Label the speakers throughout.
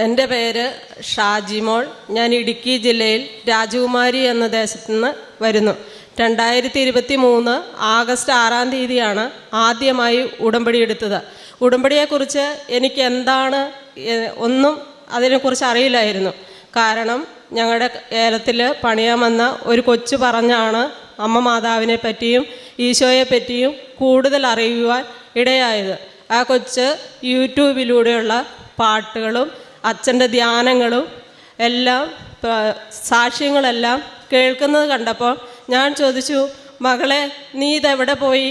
Speaker 1: എൻ്റെ പേര് ഷാജിമോൾ. ഞാൻ ഇടുക്കി ജില്ലയിൽ രാജകുമാരി എന്ന ദേശത്തു നിന്ന് വരുന്നു. 2023 ആഗസ്റ്റ് 6-ാം തീയതിയാണ് ആദ്യമായി ഉടമ്പടി എടുത്തത്. ഉടമ്പടിയെക്കുറിച്ച് എനിക്ക് എന്താണ് ഒന്നും അതിനെക്കുറിച്ച് അറിയില്ലായിരുന്നു. കാരണം ഞങ്ങളുടെ ഏലത്തിൽ പണിയാൻ വന്ന ഒരു കൊച്ചു പറഞ്ഞാണ് അമ്മ മാതാവിനെ പറ്റിയും ഈശോയെ പറ്റിയും കൂടുതൽ അറിയുവാൻ ഇടയായത്. ആ കൊച്ച് യൂട്യൂബിലൂടെയുള്ള പാട്ടുകളും അച്ഛൻ്റെ ധ്യാനങ്ങളും എല്ലാം സാക്ഷ്യങ്ങളെല്ലാം കേൾക്കുന്നത് കണ്ടപ്പോൾ ഞാൻ ചോദിച്ചു, മകളെ നീ ഇതെവിടെ പോയി?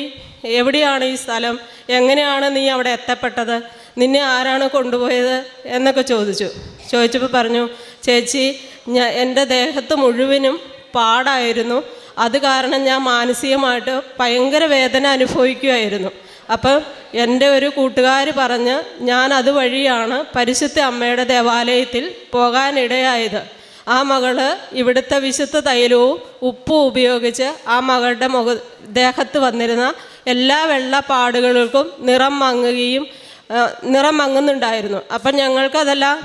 Speaker 1: എവിടെയാണ് ഈ സ്ഥലം? എങ്ങനെയാണ് നീ അവിടെ എത്തപ്പെട്ടത്? നിന്നെ ആരാണ് കൊണ്ടുപോയത് എന്നൊക്കെ ചോദിച്ചപ്പോൾ പറഞ്ഞു, ചേച്ചി എൻ്റെ ദേഹത്ത് മുഴുവനും പാടായിരുന്നു. അത് കാരണം ഞാൻ മാനസികമായിട്ട് ഭയങ്കര വേദന അനുഭവിക്കുമായിരുന്നു. അപ്പം എൻ്റെ ഒരു കൂട്ടുകാർ പറഞ്ഞ് ഞാൻ അതുവഴിയാണ് പരിശുദ്ധ അമ്മയുടെ ദേവാലയത്തിൽ പോകാനിടയായത്. ആ മകള് ഇവിടുത്തെ വിശുദ്ധ തൈലവും ഉപ്പും ഉപയോഗിച്ച് ആ മകളുടെ ദേഹത്ത് വന്നിരുന്ന എല്ലാ വെള്ളപ്പാടുകൾക്കും നിറം മങ്ങുന്നുണ്ടായിരുന്നു. അപ്പം ഞങ്ങൾക്കതെല്ലാം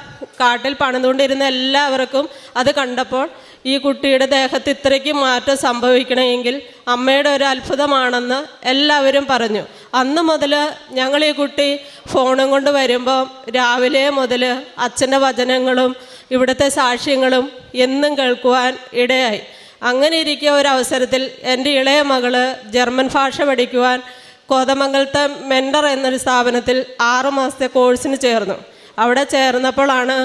Speaker 1: കാട്ടിൽ പണിതുകൊണ്ടിരുന്ന എല്ലാവർക്കും അത് കണ്ടപ്പോൾ ഈ കുട്ടിയുടെ ദേഹത്ത് ഇത്രയ്ക്ക് മാറ്റം സംഭവിക്കണമെങ്കിൽ അമ്മയുടെ ഒരു അത്ഭുതമാണെന്ന് എല്ലാവരും പറഞ്ഞു. അന്ന് മുതൽ ഞങ്ങൾ ഈ കുട്ടി ഫോണും കൊണ്ട് വരുമ്പോൾ രാവിലെ മുതൽ അച്ഛൻ്റെ വചനങ്ങളും ഇവിടുത്തെ സാക്ഷ്യങ്ങളും എന്നും കേൾക്കുവാൻ ഇടയായി. അങ്ങനെ ഇരിക്കുക ഒരവസരത്തിൽ എൻ്റെ ഇളയ മകള് ജർമ്മൻ ഭാഷ പഠിക്കുവാൻ കോതമംഗലത്തെ മെൻഡർ എന്നൊരു സ്ഥാപനത്തിൽ 6 മാസത്തെ കോഴ്സിന് ചേർന്നു. അവിടെ ചേർന്നപ്പോഴാണ്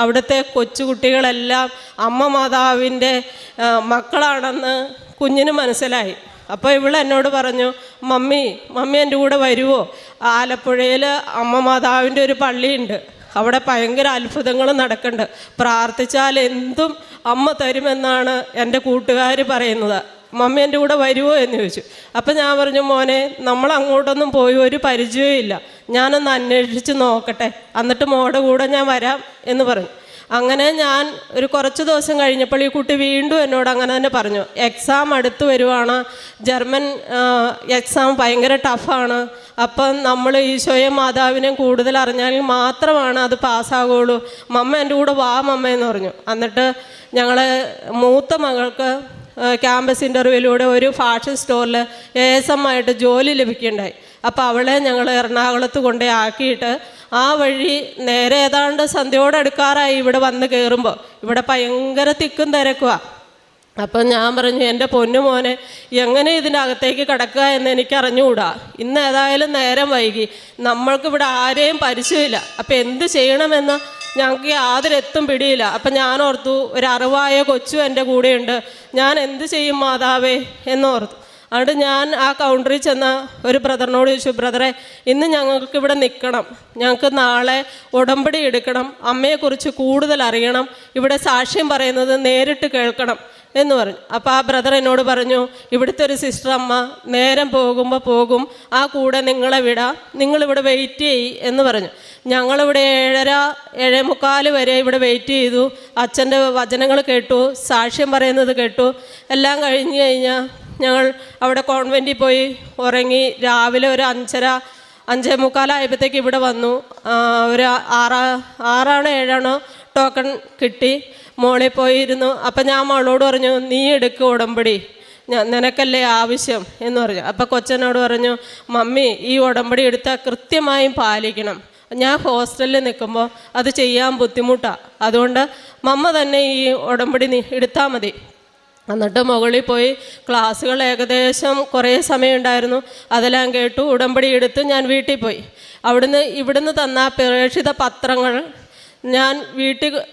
Speaker 1: അവിടുത്തെ കൊച്ചുകുട്ടികളെല്ലാം അമ്മ മാതാവിൻ്റെ മക്കളാണെന്ന് കുഞ്ഞിന് മനസ്സിലായി. അപ്പോൾ ഇവൾ എന്നോട് പറഞ്ഞു, മമ്മി എൻ്റെ കൂടെ വരുമോ? ആലപ്പുഴയിൽ അമ്മ മാതാവിൻ്റെ ഒരു പള്ളിയുണ്ട്, അവിടെ ഭയങ്കര അത്ഭുതങ്ങൾ നടക്കുന്നുണ്ട്, പ്രാർത്ഥിച്ചാൽ എന്തും അമ്മ തരുമെന്നാണ് എൻ്റെ കൂട്ടുകാർ പറയുന്നത്. മമ്മി എൻ്റെ കൂടെ വരുമോ എന്ന് ചോദിച്ചു. അപ്പം ഞാൻ പറഞ്ഞു, മോനെ നമ്മൾ അങ്ങോട്ടൊന്നും പോയി ഒരു പരിചയവും ഇല്ല, ഞാനൊന്ന് അന്വേഷിച്ച് നോക്കട്ടെ, എന്നിട്ട് മോടെ കൂടെ ഞാൻ വരാം എന്ന് പറഞ്ഞു. അങ്ങനെ ഞാൻ ഒരു കുറച്ച് ദിവസം കഴിഞ്ഞപ്പോൾ ഈ കുട്ടി വീണ്ടും എന്നോട് അങ്ങനെ തന്നെ പറഞ്ഞു, എക്സാം അടുത്ത് വരുവാണ്, ജർമ്മൻ എക്സാം ഭയങ്കര ടഫാണ്, അപ്പം നമ്മൾ ഈശോയും മാതാവിനെയും കൂടുതൽ അറിഞ്ഞാൽ മാത്രമാണ് അത് പാസ്സാകുള്ളൂ, മമ്മ എൻ്റെ കൂടെ വാ മമ്മ എന്ന് പറഞ്ഞു. എന്നിട്ട് ഞങ്ങൾ മൂത്ത മകൾക്ക് ക്യാമ്പസ് ഇൻ്റർവ്യൂവിലൂടെ ഒരു ഫാഷൻ സ്റ്റോറിൽ ASM ആയിട്ട് ജോലി ലഭിക്കുകയുണ്ടായി. അപ്പോൾ അവളെ ഞങ്ങൾ എറണാകുളത്ത് കൊണ്ടേ ആക്കിയിട്ട് ആ വഴി നേരെ ഏതാണ്ട് സന്ധ്യയോടടുക്കാറായി ഇവിടെ വന്ന് കയറുമ്പോൾ ഇവിടെ ഭയങ്കര തിക്കും തിരക്കുവാ. അപ്പം ഞാൻ പറഞ്ഞു, എൻ്റെ പൊന്നു മോനെ എങ്ങനെ ഇതിൻ്റെ അകത്തേക്ക് കിടക്കുക എന്ന് എനിക്ക് അറിഞ്ഞുകൂടാ, ഇന്ന് ഏതായാലും നേരം വൈകി, നമ്മൾക്കിവിടെ ആരെയും പരിചയമില്ല, അപ്പം എന്ത് ചെയ്യണമെന്ന് ഞങ്ങൾക്ക് യാതൊരു എത്തും പിടിയില്ല. അപ്പം ഞാൻ ഓർത്തു, ഒരു അറിവായ കൊച്ചു എൻ്റെ കൂടെയുണ്ട്, ഞാൻ എന്ത് ചെയ്യും മാതാവേ എന്നോർത്തു. അതുകൊണ്ട് ഞാൻ ആ കൗണ്ടറിൽ ചെന്ന ഒരു ബ്രദറിനോട് ചോദിച്ചു, ബ്രദറെ ഇന്ന് ഞങ്ങൾക്ക് ഇവിടെ നിൽക്കണം, ഞങ്ങൾക്ക് നാളെ ഉടമ്പടി എടുക്കണം, അമ്മയെക്കുറിച്ച് കൂടുതൽ അറിയണം, ഇവിടെ സാക്ഷ്യം പറയുന്നത് നേരിട്ട് കേൾക്കണം എന്ന് പറഞ്ഞു. അപ്പോൾ ആ ബ്രദർ എന്നോട് പറഞ്ഞു, ഇവിടുത്തെ ഒരു സിസ്റ്റർ അമ്മ നേരം പോകുമ്പോൾ പോകും, ആ കൂടെ നിങ്ങളെ വിടാം, നിങ്ങളിവിടെ വെയിറ്റ് ചെയ്യ് എന്ന് പറഞ്ഞു. ഞങ്ങളിവിടെ 7:30 വരെ ഇവിടെ വെയിറ്റ് ചെയ്തു. അച്ഛൻ്റെ വചനങ്ങൾ കേട്ടു, സാക്ഷ്യം പറയുന്നത് കേട്ടു. എല്ലാം കഴിഞ്ഞ് കഴിഞ്ഞാൽ ഞങ്ങൾ അവിടെ കോൺവെൻറ്റിൽ പോയി ഉറങ്ങി. രാവിലെ ഒരു 5:30 ആയപ്പോഴത്തേക്ക് ഇവിടെ വന്നു. ഒരു 6-7 ടോക്കൺ കിട്ടി. മോളിൽ പോയിരുന്നു. അപ്പം ഞാൻ മോളോട് പറഞ്ഞു, നീ എടുക്കുക ഉടമ്പടി, നിനക്കല്ലേ ആവശ്യം എന്ന് പറഞ്ഞു. അപ്പം കൊച്ചനോട് പറഞ്ഞു, മമ്മി ഈ ഉടമ്പടി എടുത്താൽ കൃത്യമായും പാലിക്കണം, ഞാൻ ഹോസ്റ്റലിൽ നിൽക്കുമ്പോൾ അത് ചെയ്യാൻ ബുദ്ധിമുട്ടാണ്, അതുകൊണ്ട് മമ്മ തന്നെ ഈ ഉടമ്പടി എടുത്താൽ മതി. എന്നിട്ട് മുകളിൽ പോയി ക്ലാസ്സുകൾ ഏകദേശം കുറേ സമയം ഉണ്ടായിരുന്നു, അതെല്ലാം കേട്ടു. ഉടമ്പടി എടുത്ത് ഞാൻ വീട്ടിൽ പോയി. ഇവിടുന്ന് തന്ന പ്രേക്ഷിത പത്രങ്ങൾ ഞാൻ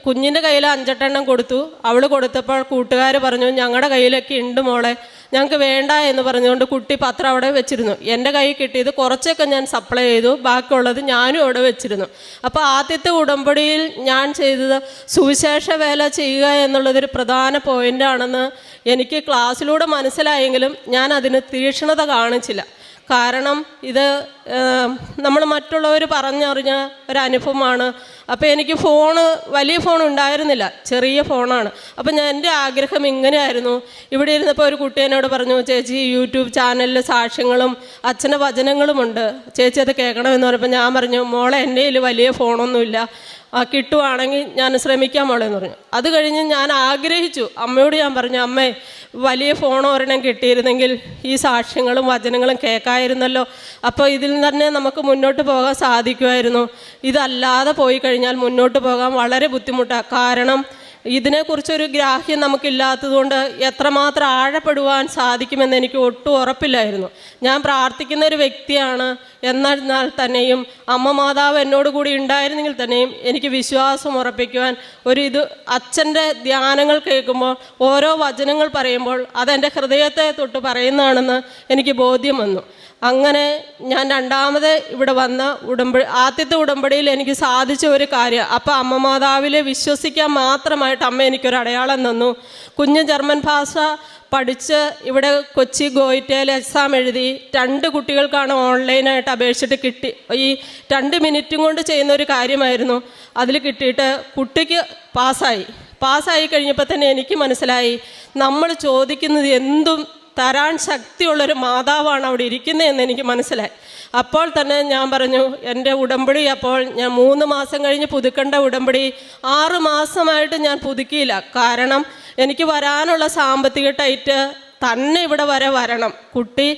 Speaker 1: കുഞ്ഞിൻ്റെ കയ്യിൽ 5-8 എണ്ണം കൊടുത്തു. അവൾ കൊടുത്തപ്പോൾ കൂട്ടുകാർ പറഞ്ഞു, ഞങ്ങളുടെ കയ്യിലൊക്കെ ഉണ്ട് മോളെ, ഞങ്ങൾക്ക് വേണ്ട എന്ന് പറഞ്ഞുകൊണ്ട് കുട്ടി പത്രം അവിടെ വെച്ചിരുന്നു. എൻ്റെ കയ്യിൽ കിട്ടിയത് കുറച്ചൊക്കെ ഞാൻ സപ്ലൈ ചെയ്തു, ബാക്കിയുള്ളത് ഞാനും അവിടെ വെച്ചിരുന്നു. അപ്പോൾ ആദ്യത്തെ ഉടമ്പടിയിൽ ഞാൻ ചെയ്തത് സുവിശേഷ വേല ചെയ്യുക എന്നുള്ളതൊരു പ്രധാന പോയിൻ്റാണെന്ന് എനിക്ക് ക്ലാസ്സിലൂടെ മനസ്സിലായെങ്കിലും ഞാൻ അതിന് തീക്ഷ്ണത കാണിച്ചില്ല. കാരണം ഇത് നമ്മൾ മറ്റുള്ളവർ പറഞ്ഞറിഞ്ഞ ഒരനുഭവമാണ്. അപ്പോൾ എനിക്ക് വലിയ ഫോൺ ഉണ്ടായിരുന്നില്ല, ചെറിയ ഫോണാണ്. അപ്പം എൻ്റെ ആഗ്രഹം ഇങ്ങനെയായിരുന്നു. ഇവിടെ ഇരുന്നപ്പോൾ ഒരു കുട്ടി എന്നോട് പറഞ്ഞു, ചേച്ചി യൂട്യൂബ് ചാനലിൽ സാക്ഷ്യങ്ങളും അച്ഛൻ്റെ വചനങ്ങളുമുണ്ട്, ചേച്ചി അത് കേൾക്കണമെന്ന് പറഞ്ഞപ്പോൾ ഞാൻ പറഞ്ഞു, മോളെ എൻ്റെ കയ്യിൽ വലിയ ഫോണൊന്നുമില്ല, കിട്ടുവാണെങ്കിൽ ഞാൻ ശ്രമിക്കാം മോളെ എന്ന് പറഞ്ഞു. അത് കഴിഞ്ഞ് ഞാൻ ആഗ്രഹിച്ചു, അമ്മയോട് ഞാൻ പറഞ്ഞു, അമ്മേ വലിയ ഫോൺ ഒരെണ്ണം കിട്ടിയിരുന്നെങ്കിൽ ഈ സാക്ഷ്യങ്ങളും വചനങ്ങളും കേൾക്കാമായിരുന്നല്ലോ, അപ്പോൾ ഇതിൽ തന്നെ നമുക്ക് മുന്നോട്ട് പോകാൻ സാധിക്കുമായിരുന്നു. ഇതല്ലാതെ പോയി കഴിഞ്ഞാൽ മുന്നോട്ട് പോകാൻ വളരെ ബുദ്ധിമുട്ടാണ്. കാരണം ഇതിനെക്കുറിച്ചൊരു ഗ്രാഹ്യം നമുക്കില്ലാത്തതുകൊണ്ട് എത്രമാത്രം ആഴപ്പെടുവാൻ സാധിക്കുമെന്ന് എനിക്ക് ഒട്ടും ഉറപ്പില്ലായിരുന്നു. ഞാൻ പ്രാർത്ഥിക്കുന്ന ഒരു വ്യക്തിയാണ്, എന്നാൽ തന്നെയും അമ്മ മാതാവ് എന്നോട് കൂടി ഉണ്ടായിരുന്നെങ്കിൽ തന്നെയും എനിക്ക് വിശ്വാസം ഉറപ്പിക്കുവാൻ അച്ഛൻ്റെ ധ്യാനങ്ങൾ കേൾക്കുമ്പോൾ ഓരോ വചനങ്ങൾ പറയുമ്പോൾ അതെൻ്റെ ഹൃദയത്തെ തൊട്ട് പറയുന്നതാണെന്ന് എനിക്ക് ബോധ്യം വന്നു. അങ്ങനെ ഞാൻ രണ്ടാമത് ഇവിടെ വന്ന ആദ്യത്തെ ഉടമ്പടിയിൽ എനിക്ക് സാധിച്ച ഒരു കാര്യം, അപ്പോൾ അമ്മ മാതാവിൽ വിശ്വസിക്കാൻ മാത്രമായിട്ട് അമ്മ എനിക്കൊരു അടയാളം തന്നു. കുഞ്ഞ് ജർമ്മൻ ഭാഷ പഠിച്ച് ഇവിടെ കൊച്ചി ഗോയിറ്റയിൽ എക്സാം എഴുതി 2 കുട്ടികൾക്കാണ് ഓൺലൈനായിട്ട് അപേക്ഷിച്ചിട്ട് കിട്ടി. ഈ 2 മിനിറ്റും കൊണ്ട് ചെയ്യുന്ന ഒരു കാര്യമായിരുന്നു. അതിൽ കിട്ടിയിട്ട് കുട്ടിക്ക് പാസ്സായി കഴിഞ്ഞപ്പോൾ തന്നെ എനിക്ക് മനസ്സിലായി, നമ്മൾ ചോദിക്കുന്നത് എന്തും തരാൻ ശക്തിയുള്ളൊരു മാതാവാണ് അവിടെ ഇരിക്കുന്നതെന്ന് എനിക്ക് മനസ്സിലായി. അപ്പോൾ തന്നെ ഞാൻ പറഞ്ഞു, എൻ്റെ ഉടമ്പടി അപ്പോൾ ഞാൻ 3 മാസം കഴിഞ്ഞ് പുതുക്കേണ്ട ഉടമ്പടി 6 മാസമായിട്ട് ഞാൻ പുതുക്കിയില്ല. കാരണം എനിക്ക് വരാനുള്ള സാമ്പത്തിക ടൈറ്റ് തന്നെ ഇവിടെ വരെ വരണം. കുട്ടി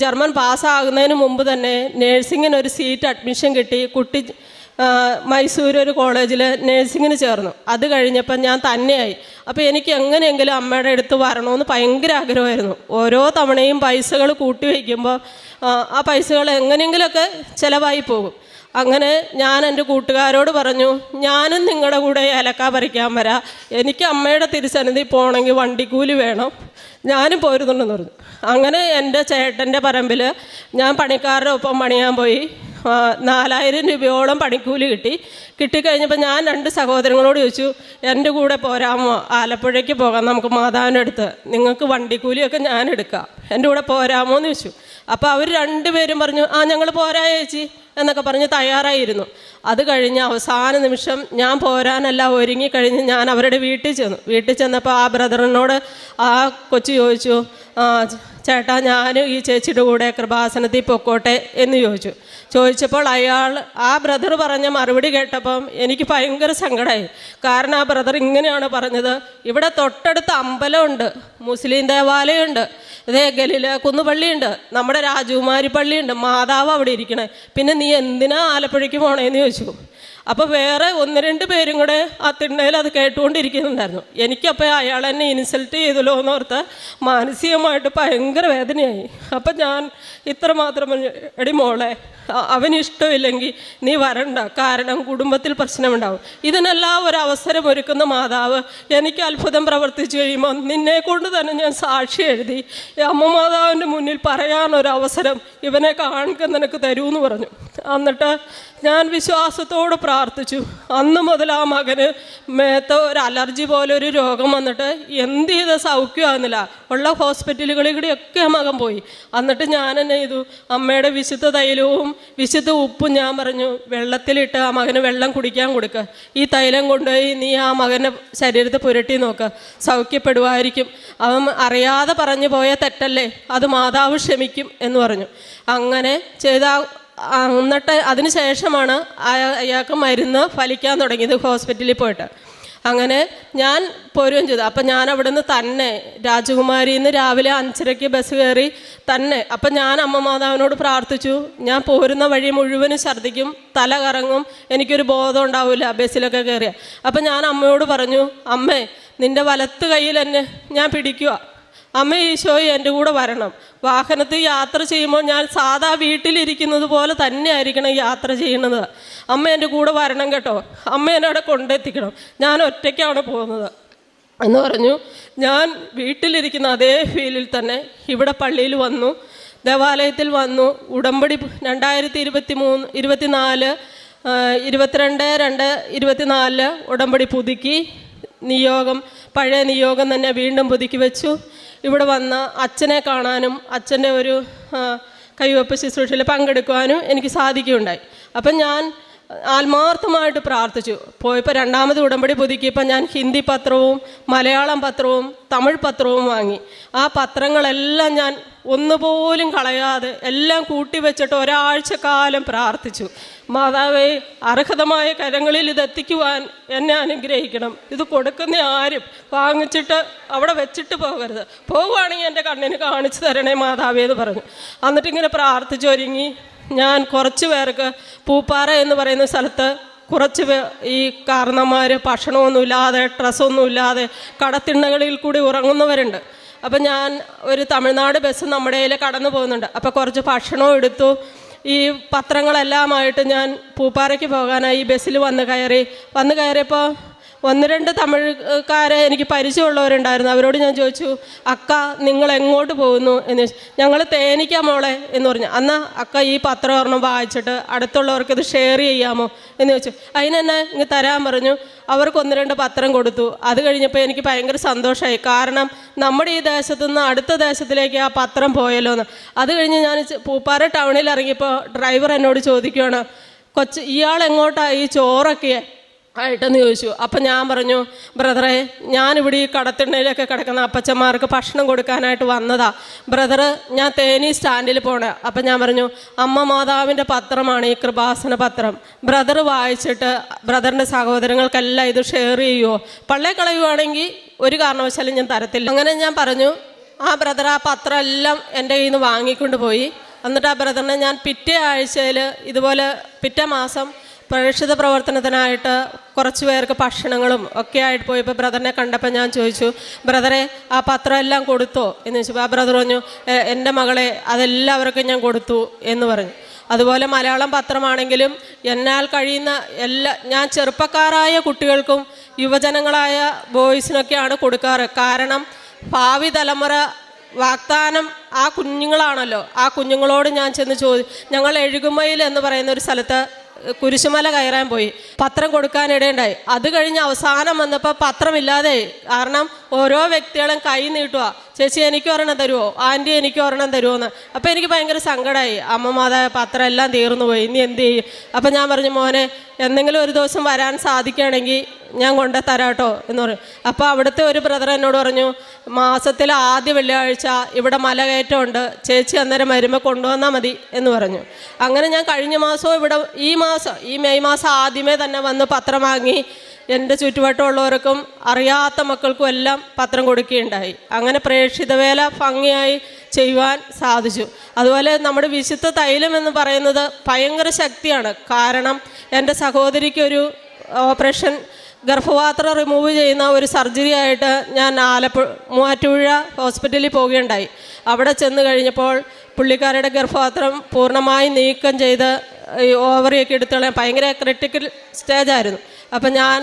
Speaker 1: ജർമ്മൻ പാസ്സാകുന്നതിന് മുമ്പ് തന്നെ നേഴ്സിങ്ങിന് ഒരു സീറ്റ് അഡ്മിഷൻ കിട്ടി. കുട്ടി മൈസൂർ ഒരു കോളേജിൽ നേഴ്സിങ്ങിന് ചേർന്നു. അത് കഴിഞ്ഞപ്പോൾ ഞാൻ തന്നെയായി. അപ്പോൾ എനിക്ക് എങ്ങനെയെങ്കിലും അമ്മയുടെ അടുത്ത് വരണമെന്ന് ഭയങ്കര ആഗ്രഹമായിരുന്നു. ഓരോ തവണയും പൈസകൾ കൂട്ടി വയ്ക്കുമ്പോൾ ആ പൈസകൾ എങ്ങനെയെങ്കിലുമൊക്കെ ചിലവായി പോകും. അങ്ങനെ ഞാൻ എൻ്റെ കൂട്ടുകാരോട് പറഞ്ഞു, ഞാനും നിങ്ങളുടെ കൂടെ ഏലക്ക പറിക്കാൻ വരാം, എനിക്ക് അമ്മയുടെ തിരുസന്നിധി പോകണമെങ്കിൽ വണ്ടിക്കൂലി വേണം, ഞാനും പോരുന്നുണ്ടെന്ന് പറഞ്ഞു. അങ്ങനെ എൻ്റെ ചേട്ടൻ്റെ പറമ്പിൽ ഞാൻ പണിക്കാരുടെ ഒപ്പം പണിയാൻ പോയി. 4000 രൂപയോളം പണിക്കൂലി കിട്ടിക്കഴിഞ്ഞപ്പോൾ ഞാൻ 2 സഹോദരങ്ങളോട് ചോദിച്ചു, എൻ്റെ കൂടെ പോരാമോ, ആലപ്പുഴയ്ക്ക് പോകാം നമുക്ക് മാതാവിൻ്റെ അടുത്ത്, നിങ്ങൾക്ക് വണ്ടിക്കൂലിയൊക്കെ ഞാൻ എടുക്കാം, എൻ്റെ കൂടെ പോരാമോ എന്ന് ചോദിച്ചു. അപ്പോൾ അവർ 2 പേരും പറഞ്ഞു, ഞങ്ങൾ പോരാ ചേച്ചി എന്നൊക്കെ പറഞ്ഞ് തയ്യാറായിരുന്നു. അത് കഴിഞ്ഞ് അവസാന നിമിഷം ഞാൻ പോരാനല്ല ഒരുങ്ങിക്കഴിഞ്ഞ് ഞാൻ അവരുടെ വീട്ടിൽ ചെന്നപ്പോൾ ആ ബ്രദറിനോട് ആ കൊച്ചു ചോദിച്ചു, ചേട്ടാ ഞാൻ ഈ ചേച്ചിയുടെ കൂടെ കൃപാസനത്തിൽ പൊക്കോട്ടെ എന്ന് ചോദിച്ചപ്പോൾ ആ ബ്രദർ പറഞ്ഞ മറുപടി കേട്ടപ്പം എനിക്ക് ഭയങ്കര സങ്കടമായി. കാരണം ആ ബ്രദർ ഇങ്ങനെയാണ് പറഞ്ഞത്, ഇവിടെ തൊട്ടടുത്ത് അമ്പലമുണ്ട്, മുസ്ലിം ദേവാലയമുണ്ട്, ഗലില കുന്നുപള്ളിയുണ്ട്, നമ്മുടെ രാജകുമാരി പള്ളിയുണ്ട്, മാതാവ് അവിടെ ഇരിക്കണേ, പിന്നെ നീ എന്തിനാ ആലപ്പുഴയ്ക്ക് പോണേന്ന് ചോദിച്ചു. അപ്പോൾ വേറെ 1-2 പേരും കൂടെ ആ തിണ്ണയിൽ അത് കേട്ടുകൊണ്ടിരിക്കുന്നുണ്ടായിരുന്നു. എനിക്കപ്പോൾ അയാൾ എന്നെ ഇൻസൾട്ട് ചെയ്തല്ലോ എന്നോർത്ത് മാനസികമായിട്ട് ഭയങ്കര വേദനയായി. അപ്പം ഞാൻ ഇത്രമാത്രം പറഞ്ഞു, എടി മോളെ അവനിഷ്ടമില്ലെങ്കിൽ നീ വരണ്ട, കാരണം കുടുംബത്തിൽ പ്രശ്നമുണ്ടാവും. ഇതിനെല്ലാം ഒരവസരം ഒരുക്കുന്ന മാതാവ് എനിക്ക് അത്ഭുതം പ്രവർത്തിച്ചു കഴിയുമ്പോൾ നിന്നെ കൊണ്ട് തന്നെ ഞാൻ സാക്ഷി എഴുതി അമ്മ മാതാവിൻ്റെ മുന്നിൽ പറയാനൊരവസരം ഇവനെ കാണിക്കാൻ നിനക്ക് തരൂന്ന് പറഞ്ഞു. എന്നിട്ട് ഞാൻ വിശ്വാസത്തോട് പ്രാർത്ഥിച്ചു. അന്ന് മുതൽ ആ മകന് മേത്ത് ഒരു അലർജി പോലെ ഒരു രോഗം വന്നിട്ട് എന്ത് ചെയ്ത സൗഖ്യമാകുന്നില്ല. ഉള്ള ഹോസ്പിറ്റലുകളിൽ കൂടിയൊക്കെ ആ മകൻ പോയി. എന്നിട്ട് ഞാൻ എന്നെ ചെയ്തു, അമ്മയുടെ വിശുദ്ധ തൈലവും വിശുദ്ധ ഉപ്പും ഞാൻ പറഞ്ഞു വെള്ളത്തിലിട്ട് ആ മകന് വെള്ളം കുടിക്കാൻ കൊടുക്കുക, ഈ തൈലം കൊണ്ടുപോയി നീ ആ മകൻ്റെ ശരീരത്തെ പുരട്ടി നോക്കുക, സൗഖ്യപ്പെടുമായിരിക്കും, അവൻ അറിയാതെ പറഞ്ഞു പോയ തെറ്റല്ലേ, അത് മാതാവ് ക്ഷമിക്കും എന്ന് പറഞ്ഞു. അങ്ങനെ ചെയ്ത എന്നിട്ട് അതിന് ശേഷമാണ് അയാൾക്ക് മരുന്ന് ഫലിക്കാൻ തുടങ്ങിയത് ഹോസ്പിറ്റലിൽ പോയിട്ട്. അങ്ങനെ ഞാൻ പോരുകയും ചെയ്തു. അപ്പം ഞാൻ അവിടെ നിന്ന് തന്നെ രാജകുമാരിയിൽ നിന്ന് രാവിലെ 5:30 ബസ് കയറി തന്നെ. അപ്പം ഞാൻ അമ്മ മാതാവിനോട് പ്രാർത്ഥിച്ചു, ഞാൻ പോരുന്ന വഴി മുഴുവനും ഛർദ്ദിക്കും, തല കറങ്ങും, എനിക്കൊരു ബോധം ഉണ്ടാവില്ല ബസ്സിലൊക്കെ കയറിയ. അപ്പം ഞാൻ അമ്മയോട് പറഞ്ഞു, അമ്മേ നിൻ്റെ വലത്ത് കയ്യിൽ എന്നെ ഞാൻ പിടിക്കുക, അമ്മ ഈശോയെ എൻ്റെ കൂടെ വരണം, വാഹനത്തിൽ യാത്ര ചെയ്യുമ്പോൾ ഞാൻ സാധാ വീട്ടിലിരിക്കുന്നത് പോലെ തന്നെ ആയിരിക്കണം യാത്ര ചെയ്യുന്നത്, അമ്മ എൻ്റെ കൂടെ വരണം കേട്ടോ, അമ്മ എന്നെ അവിടെ കൊണ്ടെത്തിക്കണം, ഞാൻ ഒറ്റയ്ക്കാണ് പോകുന്നത് എന്ന് പറഞ്ഞു. ഞാൻ വീട്ടിലിരിക്കുന്ന അതേ ഫീലിൽ തന്നെ ഇവിടെ പള്ളിയിൽ വന്നു, ദേവാലയത്തിൽ വന്നു. ഉടമ്പടി 2023-24 22/2/24 ഉടമ്പടി പുതുക്കി, പഴയ നിയോഗം തന്നെ വീണ്ടും പുതുക്കി വെച്ചു. ഇവിടെ വന്ന് അച്ഛനെ കാണാനും അച്ഛൻ്റെ ഒരു കൈവപ്പ് ശുശ്രൂഷയിൽ പങ്കെടുക്കുവാനും എനിക്ക് സാധിക്കുകയുണ്ടായി. അപ്പം ഞാൻ ആത്മാർത്ഥമായിട്ട് പ്രാർത്ഥിച്ചു. പോയപ്പോൾ രണ്ടാമത് ഉടമ്പടി പുതുക്കിയപ്പോൾ ഞാൻ ഹിന്ദി പത്രവും മലയാളം പത്രവും തമിഴ് പത്രവും വാങ്ങി. ആ പത്രങ്ങളെല്ലാം ഞാൻ ഒന്നുപോലും കളയാതെ എല്ലാം കൂട്ടിവെച്ചിട്ട് ഒരാഴ്ചക്കാലം പ്രാർത്ഥിച്ചു. മാതാവേ, അർഹതമായ കരങ്ങളിൽ ഇതെത്തിക്കുവാൻ എന്നെ അനുഗ്രഹിക്കണം. ഇത് കൊടുക്കുന്ന ആരും വാങ്ങിച്ചിട്ട് അവിടെ വെച്ചിട്ട് പോകരുത്. പോകുവാണെങ്കിൽ എൻ്റെ കണ്ണിന് കാണിച്ചു തരണേ മാതാവേ എന്ന് പറഞ്ഞു. എന്നിട്ടിങ്ങനെ പ്രാർത്ഥിച്ചൊരുങ്ങി ഞാൻ കുറച്ച് പേർക്ക് പൂപ്പാറ എന്ന് പറയുന്ന സ്ഥലത്ത് കുറച്ച് ഈ കാരണന്മാർ ഭക്ഷണമൊന്നുമില്ലാതെ ഡ്രസ്സൊന്നുമില്ലാതെ കടത്തിണ്ണകളിൽ കൂടി ഉറങ്ങുന്നവരുണ്ട്. അപ്പം ഞാൻ ഒരു തമിഴ്നാട് ബസ് നമ്മുടെ കയ്യിൽ കടന്നു പോകുന്നുണ്ട്. അപ്പോൾ കുറച്ച് ഭക്ഷണവും എടുത്തു. ഈ പത്രങ്ങളെല്ലാമായിട്ട് ഞാൻ പൂപ്പാറയ്ക്ക് പോകാനായി ഈ ബസ്സിൽ വന്ന് കയറിയപ്പോൾ 1-2 തമിഴ്ക്കാരെ എനിക്ക് പരിചയമുള്ളവരുണ്ടായിരുന്നു. അവരോട് ഞാൻ ചോദിച്ചു, അക്ക നിങ്ങൾ എങ്ങോട്ട് പോകുന്നു എന്ന് ചോദിച്ചു. ഞങ്ങൾ തേനിക്ക മോളെ എന്ന് പറഞ്ഞു. എന്നാൽ അക്ക ഈ പത്രം ഒരെണ്ണം വായിച്ചിട്ട് അടുത്തുള്ളവർക്ക് ഇത് ഷെയർ ചെയ്യാമോ എന്ന് ചോദിച്ചു. അതിനെന്നെ ഇങ്ങ് തരാൻ പറഞ്ഞു. അവർക്ക് 1-2 പത്രം കൊടുത്തു. അത് കഴിഞ്ഞപ്പോൾ എനിക്ക് ഭയങ്കര സന്തോഷമായി. കാരണം നമ്മുടെ ഈ ദേശത്തു നിന്ന് അടുത്ത ദേശത്തിലേക്ക് ആ പത്രം പോയല്ലോ എന്ന്. അത് കഴിഞ്ഞ് ഞാൻ പൂപ്പാറ ടൗണിൽ ഇറങ്ങിയപ്പോൾ ഡ്രൈവർ എന്നോട് ചോദിക്കുകയാണ്, ഇയാൾ എങ്ങോട്ടാണ് ഈ ചോറൊക്കെ ആയിട്ടെന്ന് ചോദിച്ചു. അപ്പം ഞാൻ പറഞ്ഞു, ബ്രദറെ, ഞാനിവിടെ ഈ കടത്തിണ്ണയിലൊക്കെ കിടക്കുന്ന അപ്പച്ചന്മാർക്ക് ഭക്ഷണം കൊടുക്കാനായിട്ട് വന്നതാ ബ്രദറ്. ഞാൻ തേനി സ്റ്റാൻഡിൽ പോണേ. അപ്പം ഞാൻ പറഞ്ഞു, അമ്മ മാതാവിൻ്റെ പത്രമാണ് ഈ കൃപാസന പത്രം. ബ്രദർ വായിച്ചിട്ട് ബ്രദറിൻ്റെ സഹോദരങ്ങൾക്കെല്ലാം ഇത് ഷെയർ ചെയ്യുമോ? പള്ളേ കളയുവാണെങ്കിൽ ഒരു കാരണവശാലും ഞാൻ തരത്തില്ല. അങ്ങനെ ഞാൻ പറഞ്ഞു. ആ ബ്രദർ ആ പത്രം എല്ലാം എൻ്റെ കയ്യിൽ നിന്ന് വാങ്ങിക്കൊണ്ട് പോയി. എന്നിട്ട് ആ ബ്രദറിനെ ഞാൻ പിറ്റേ ആഴ്ചയിൽ ഇതുപോലെ പിറ്റേ മാസം പ്രേക്ഷിത പ്രവർത്തനത്തിനായിട്ട് കുറച്ച് പേർക്ക് ഭക്ഷണങ്ങളും ഒക്കെ ആയിട്ട് പോയപ്പോൾ ബ്രദറിനെ കണ്ടപ്പോൾ ഞാൻ ചോദിച്ചു, ബ്രദറെ, ആ പത്രം എല്ലാം കൊടുത്തോ എന്ന് ചോദിച്ചു. ആ ബ്രദർ പറഞ്ഞു, എൻ്റെ മകളെ, അതെല്ലാവർക്കും ഞാൻ കൊടുത്തു എന്ന് പറഞ്ഞു. അതുപോലെ മലയാളം പത്രമാണെങ്കിലും എന്നാൽ കഴിയുന്ന ഞാൻ ചെറുപ്പക്കാരായ കുട്ടികൾക്കും യുവജനങ്ങളായ ബോയ്സിനൊക്കെയാണ് കൊടുക്കാറ്. കാരണം ഭാവി തലമുറ വാഗ്ദാനം ആ കുഞ്ഞുങ്ങളാണല്ലോ. ആ കുഞ്ഞുങ്ങളോട് ഞാൻ ചെന്ന് ഞങ്ങൾ എഴുകുമയിൽ എന്ന് പറയുന്ന ഒരു സ്ഥലത്ത് കുരിശുമല കയറാൻ പോയി. പത്രം കൊടുക്കാനിടയുണ്ടായി. അത് കഴിഞ്ഞ് അവസാനം വന്നപ്പോൾ പത്രമില്ലാതെ. കാരണം ഓരോ വ്യക്തികളും കൈ നീട്ടുക, ചേച്ചി എനിക്ക് ഒരെണ്ണം തരുമോ, ആൻറ്റി എനിക്ക് ഒരെണ്ണം തരുമോ എന്ന്. അപ്പോൾ എനിക്ക് ഭയങ്കര സങ്കടമായി. അമ്മ മാതാവ് പത്രം എല്ലാം തീർന്നു പോയി, ഇനി എന്ത് ചെയ്യും? അപ്പം ഞാൻ പറഞ്ഞു, മോനെ, എന്തെങ്കിലും ഒരു ദിവസം വരാൻ സാധിക്കുകയാണെങ്കിൽ ഞാൻ കൊണ്ടു തരാട്ടോ എന്ന് പറയും. അപ്പോൾ അവിടുത്തെ ഒരു ബ്രദർ എന്നോട് പറഞ്ഞു, മാസത്തിലെ ആദ്യ വെള്ളിയാഴ്ച ഇവിടെ മലകയറ്റമുണ്ട്, ചേച്ചി അന്നേരം വരുമ്പോൾ കൊണ്ടുവന്നാൽ മതി എന്ന് പറഞ്ഞു. അങ്ങനെ ഞാൻ കഴിഞ്ഞ മാസവും ഇവിടെ ഈ മെയ് മാസം ആദ്യമേ തന്നെ വന്ന് പത്രം വാങ്ങി എൻ്റെ ചുറ്റുവട്ടമുള്ളവർക്കും അറിയാത്ത മക്കൾക്കും എല്ലാം പത്രം കൊടുക്കുകയുണ്ടായി. അങ്ങനെ പ്രേക്ഷിത വേല ഭംഗിയായി ചെയ്യുവാൻ സാധിച്ചു. അതുപോലെ നമ്മുടെ വിശുദ്ധ തൈലം എന്ന് പറയുന്നത് ഭയങ്കര ശക്തിയാണ്. കാരണം എൻ്റെ സഹോദരിക്കൊരു ഓപ്പറേഷൻ ഗർഭപാത്രം റിമൂവ് ചെയ്യുന്ന ഒരു സർജറി ആയിട്ട് ഞാൻ മൂവാറ്റുപുഴ ഹോസ്പിറ്റലിൽ പോവുകയുണ്ടായി. അവിടെ ചെന്ന് കഴിഞ്ഞപ്പോൾ പുള്ളിക്കാരുടെ ഗർഭപാത്രം പൂർണ്ണമായി നീക്കം ചെയ്ത് ഓവറിയൊക്കെ എടുത്തോളാൻ ഭയങ്കര ക്രിട്ടിക്കൽ സ്റ്റേജായിരുന്നു. അപ്പം ഞാൻ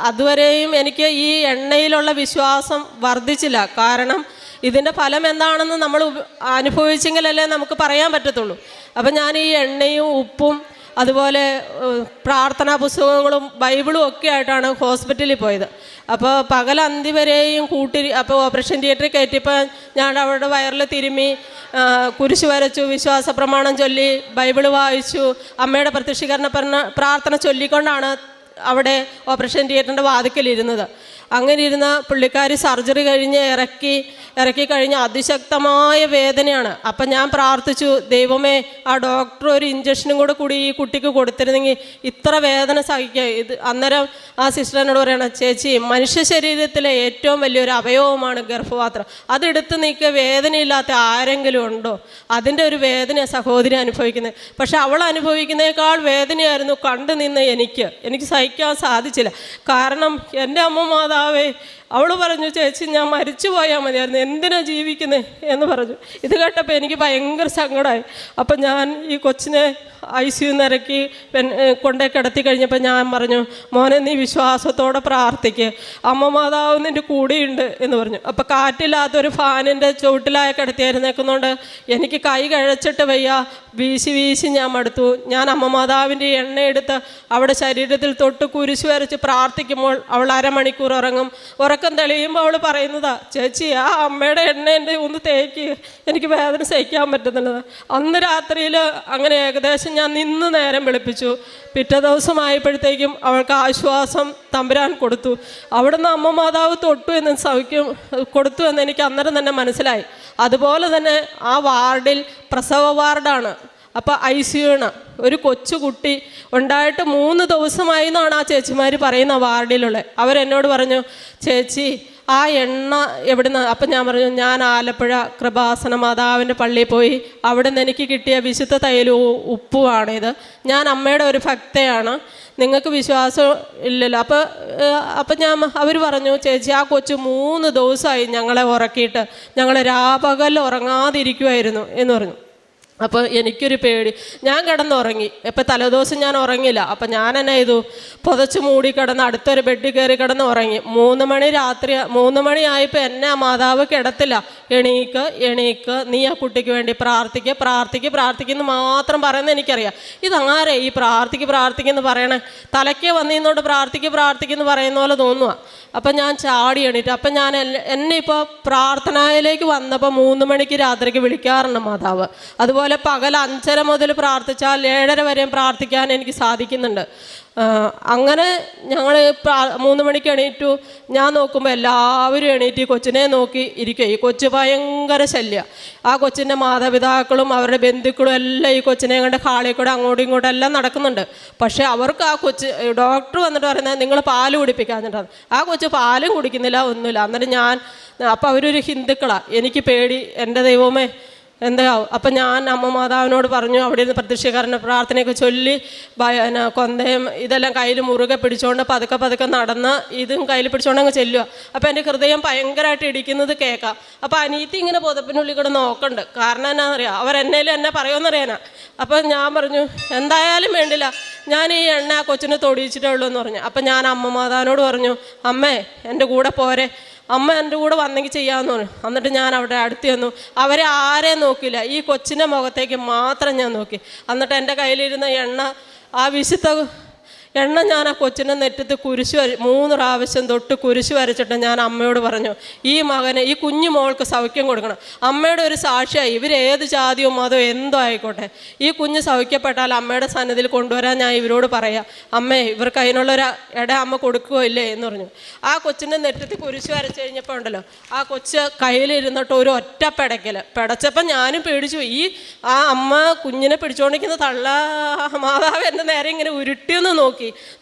Speaker 1: അതുവരെയും എനിക്ക് ഈ എണ്ണയിലുള്ള വിശ്വാസം വർദ്ധിച്ചില്ല. കാരണം ഇതിൻ്റെ ഫലം എന്താണെന്ന് നമ്മൾ അനുഭവിച്ചെങ്കിലല്ലേ നമുക്ക് പറയാൻ പറ്റത്തുള്ളൂ. അപ്പം ഞാൻ ഈ എണ്ണയും ഉപ്പും അതുപോലെ പ്രാർത്ഥനാ പുസ്തകങ്ങളും ബൈബിളും ഒക്കെ ആയിട്ടാണ് ഹോസ്പിറ്റലിൽ പോയത്. അപ്പോൾ പകലന്തി വരെയും അപ്പോൾ ഓപ്പറേഷൻ തിയേറ്ററിൽ കയറ്റിയപ്പോൾ ഞാൻ അവിടെ വയറിൽ തിരുമ്മി കുരിശ് വരച്ചു, വിശ്വാസ പ്രമാണം ചൊല്ലി, ബൈബിള് വായിച്ചു, അമ്മയുടെ പ്രത്യക്ഷീകരണ പ്രാർത്ഥന ചൊല്ലിക്കൊണ്ടാണ് അവിടെ ഓപ്പറേഷൻ തിയേറ്ററിൻ്റെ വാതിക്കലിരുന്നത്. അങ്ങനെ ഇരുന്ന പുള്ളിക്കാരി സർജറി കഴിഞ്ഞ് ഇറക്കി കഴിഞ്ഞ് അതിശക്തമായ വേദനയാണ്. അപ്പം ഞാൻ പ്രാർത്ഥിച്ചു, ദൈവമേ, ആ ഡോക്ടർ ഒരു ഇഞ്ചക്ഷനും കൂടി ഈ കുട്ടിക്ക് കൊടുത്തിരുന്നെങ്കിൽ ഇത്ര വേദന സഹിക്കുക. അന്നേരം ആ സിസ്റ്റർ എന്നോട് പറയണം, ചേച്ചി, മനുഷ്യ ശരീരത്തിലെ ഏറ്റവും വലിയൊരു അവയവമാണ് ഗർഭപാത്രം. അതെടുത്ത് നീക്കുക വേദനയില്ലാത്ത ആരെങ്കിലും ഉണ്ടോ? അതിൻ്റെ ഒരു വേദന സഹോദരി അനുഭവിക്കുന്നത്. പക്ഷെ അവൾ അനുഭവിക്കുന്നതിനേക്കാൾ വേദനയായിരുന്നു കണ്ടു നിന്ന് എനിക്ക് സഹിക്കാൻ സാധിച്ചില്ല. കാരണം എൻ്റെ അമ്മ മാതാവേ, അവൾ പറഞ്ഞു, ചേച്ചി, ഞാൻ മരിച്ചു പോയാൽ മതിയായിരുന്നു, എന്തിനാ ജീവിക്കുന്നത് എന്ന് പറഞ്ഞു. ഇത് കേട്ടപ്പോൾ എനിക്ക് ഭയങ്കര സങ്കടമായി. അപ്പം ഞാൻ ഈ കൊച്ചിനെ ICU ഇറക്കി കൊണ്ടേ കിടത്തി കഴിഞ്ഞപ്പോൾ ഞാൻ പറഞ്ഞു, മോനെ, നീ വിശ്വാസത്തോടെ പ്രാർത്ഥിക്കുക, അമ്മ മാതാവ് നിൻ്റെ കൂടെയുണ്ട് എന്ന് പറഞ്ഞു. അപ്പോൾ കാറ്റില്ലാത്തൊരു ഫാനിൻ്റെ ചുവട്ടിലായ കിടത്തിയായിരുന്നേക്കുന്നതുകൊണ്ട് എനിക്ക് കൈ കഴിച്ചിട്ട് വയ്യ, വീശി ഞാൻ മടുത്തു. ഞാൻ അമ്മ മാതാവിൻ്റെ എണ്ണ എടുത്ത് അവിടെ ശരീരത്തിൽ തൊട്ട് കുരിശ് വരച്ച് പ്രാർത്ഥിക്കുമ്പോൾ അവൾ അരമണിക്കൂർ ഉറങ്ങും. ഉറക്കം തെളിയുമ്പോൾ അവൾ പറയുന്നതാ, ചേച്ചി ആ അമ്മയുടെ എണ്ണ എൻ്റെ ഒന്ന് തേക്ക്, എനിക്ക് വേദന സഹിക്കാൻ പറ്റുന്നുള്ളത്. അന്ന് രാത്രിയിൽ അങ്ങനെ ഏകദേശം ഞാൻ നിന്ന് നേരം വെളുപ്പിച്ചു. പിറ്റേ ദിവസമായപ്പോഴത്തേക്കും അവൾക്ക് ആശ്വാസം തമ്പുരാൻ കൊടുത്തു. അവിടുന്ന് അമ്മ മാതാവ് തൊട്ടു എന്ന് കൊടുത്തു എന്ന് എനിക്ക് അന്നേരം തന്നെ മനസ്സിലായി. അതുപോലെ തന്നെ ആ വാർഡിൽ പ്രസവ വാർഡാണ്. അപ്പോൾ ICU ആണ്. ഒരു കൊച്ചുകുട്ടി ഉണ്ടായിട്ട് 3 ദിവസമായി എന്നാണ് ആ ചേച്ചിമാർ പറയുന്ന വാർഡിലുള്ള. അവരെന്നോട് പറഞ്ഞു, ചേച്ചി ആ എണ്ണ എവിടുന്ന്? അപ്പം ഞാൻ പറഞ്ഞു, ഞാൻ ആലപ്പുഴ കൃപാസന മാതാവിൻ്റെ പള്ളിയിൽ പോയി അവിടെ നിന്ന് എനിക്ക് കിട്ടിയ വിശുദ്ധ തൈലവും ഉപ്പുമാണിത്. ഞാൻ അമ്മയുടെ ഒരു ഭക്തയാണ്, നിങ്ങൾക്ക് വിശ്വാസം ഇല്ലല്ലോ. അപ്പം അവർ പറഞ്ഞു, ചേച്ചി ആ കൊച്ചു 3 ദിവസമായി ഞങ്ങളെ ഉറക്കിയിട്ട്, ഞങ്ങൾ രാപകൽ ഉറങ്ങാതിരിക്കുമായിരുന്നു എന്ന് പറഞ്ഞു. അപ്പോൾ എനിക്കൊരു പേടി. ഞാൻ കിടന്നുറങ്ങി. ഇപ്പം തലേദിവസം ഞാൻ ഉറങ്ങില്ല. അപ്പം ഞാൻ എന്നെ ചെയ്തു, പുതച്ച് മൂടി കിടന്ന് അടുത്തൊരു ബെഡിൽ കയറി കിടന്ന് ഉറങ്ങി. 3 മണിയായപ്പോൾ എന്നെ ആ മാതാവ് കിടത്തില്ല. എണീക്ക് നീ ആ കുട്ടിക്ക് വേണ്ടി പ്രാർത്ഥിക്കുന്നു മാത്രം പറയുന്നത് എനിക്കറിയാം. ഇതാരേ ഈ പ്രാർത്ഥിക്കുന്നു പറയണേ? തലയ്ക്ക് വന്നിരുന്നോണ്ട് പ്രാർത്ഥിക്കുന്നു പറയുന്ന പോലെ തോന്നുക. അപ്പം ഞാൻ ചാടി എണീറ്റ്. അപ്പം ഞാൻ എന്നെ ഇപ്പോൾ പ്രാർത്ഥനയിലേക്ക് വന്നപ്പോൾ 3 മണിക്ക് രാത്രിക്ക് വിളിക്കാറുണ്ട് മാതാവ്. അതുപോലെ പകൽ 5:30 മുതൽ പ്രാർത്ഥിച്ചാൽ 7:30 വരെയും പ്രാർത്ഥിക്കാൻ എനിക്ക് സാധിക്കുന്നുണ്ട്. അങ്ങനെ ഞങ്ങൾ 3 മണിക്ക് എണീറ്റു. ഞാൻ നോക്കുമ്പോൾ എല്ലാവരും എണീറ്റ് കൊച്ചിനെ നോക്കി ഇരിക്കുക. ഈ കൊച്ച് ഭയങ്കര ശല്യം. ആ കൊച്ചിൻ്റെ മാതാപിതാക്കളും അവരുടെ ബന്ധുക്കളും എല്ലാം ഈ കൊച്ചിനെ കണ്ട് ഹാളിൽ കൂടെ അങ്ങോട്ടും ഇങ്ങോട്ടും എല്ലാം നടക്കുന്നുണ്ട്. പക്ഷേ അവർക്ക് ആ കൊച്ച്, ഡോക്ടർ വന്നിട്ട് പറയുന്നത് നിങ്ങൾ പാല് കുടിപ്പിക്കാഞ്ഞിട്ടാണ്. ആ കൊച്ച് പാലും കുടിക്കുന്നില്ല, ഒന്നുമില്ല. എന്നിട്ട് അപ്പോൾ അവരൊരു ഹിന്ദുക്കളാണ്. എനിക്ക് പേടി, എൻ്റെ ദൈവമേ എന്താവും. അപ്പം ഞാൻ അമ്മ മാതാവിനോട് പറഞ്ഞു, അവിടെ നിന്ന് പ്രത്യക്ഷീകരണ പ്രാർത്ഥനയൊക്കെ ചൊല്ലി കൊന്തയും ഇതെല്ലാം കയ്യിൽ മുറുകെ പിടിച്ചുകൊണ്ട് പതുക്കെ നടന്ന് ഇതും കയ്യിൽ പിടിച്ചുകൊണ്ട് അങ്ങ് ചെല്ലുക. അപ്പം എൻ്റെ ഹൃദയം ഭയങ്കരമായിട്ട് ഇടിക്കുന്നത് കേൾക്കാം. അപ്പോൾ അനീതി ഇങ്ങനെ പുതപ്പിനുള്ളിൽ കൂടെ നോക്കണ്ട്. കാരണം എന്നാണെന്നറിയാം, അവരെന്നേലും എന്നെ പറയുമെന്നറിയാനാ. അപ്പം ഞാൻ പറഞ്ഞു, എന്തായാലും വേണ്ടില്ല, ഞാൻ ഈ എണ്ണ ആ കൊച്ചിനെ തൊടിയിച്ചിട്ടേ ഉള്ളൂ എന്ന് പറഞ്ഞു. അപ്പം ഞാൻ അമ്മ മാതാവിനോട് പറഞ്ഞു, അമ്മേ എൻ്റെ കൂടെ പോരെ, അമ്മ എൻ്റെ കൂടെ വന്നെങ്കിൽ ചെയ്യാമെന്ന് പറഞ്ഞു. എന്നിട്ട് ഞാൻ അവിടെ അടുത്ത് ചെന്നു. അവരെ ആരെയും നോക്കില്ല, ഈ കൊച്ചിൻ്റെ മുഖത്തേക്ക് മാത്രം ഞാൻ നോക്കി. എന്നിട്ട് എൻ്റെ കയ്യിലിരുന്ന എണ്ണ, ആ വിശുദ്ധ എണ്ണ ഞാൻ ആ കൊച്ചിൻ്റെ നെറ്റത്ത് 3 പ്രാവശ്യം തൊട്ട് കുരിശ് വരച്ചിട്ട് ഞാൻ അമ്മയോട് പറഞ്ഞു, ഈ മകനെ, ഈ കുഞ്ഞു മോൾക്ക് സൗഖ്യം കൊടുക്കണം. അമ്മയുടെ ഒരു സാക്ഷിയായി, ഇവരേത് ജാതിയോ മതമോ എന്തോ ആയിക്കോട്ടെ, ഈ കുഞ്ഞ് സൗഖ്യപ്പെട്ടാൽ അമ്മയുടെ സന്നിധിയിൽ കൊണ്ടുവരാൻ ഞാൻ ഇവരോട് പറയാം. അമ്മേ, ഇവർക്ക് അതിനുള്ളൊരു അമ്മ കൊടുക്കുകയോ ഇല്ലേ എന്ന് പറഞ്ഞു. ആ കൊച്ചിൻ്റെ നെറ്റത്ത് കുരിശ് വരച്ച് കഴിഞ്ഞപ്പോൾ ഉണ്ടല്ലോ, ആ കൊച്ച് കയ്യിലിരുന്നിട്ട് ഒരു ഒറ്റ പിടച്ചപ്പോൾ ഞാനും പേടിച്ചു. ആ അമ്മ കുഞ്ഞിനെ പിടിച്ചുകൊണ്ടിരിക്കുന്ന തള്ള മാതാവ് എൻ്റെ നേരെ ഇങ്ങനെ ഉരുട്ടിയൊന്ന്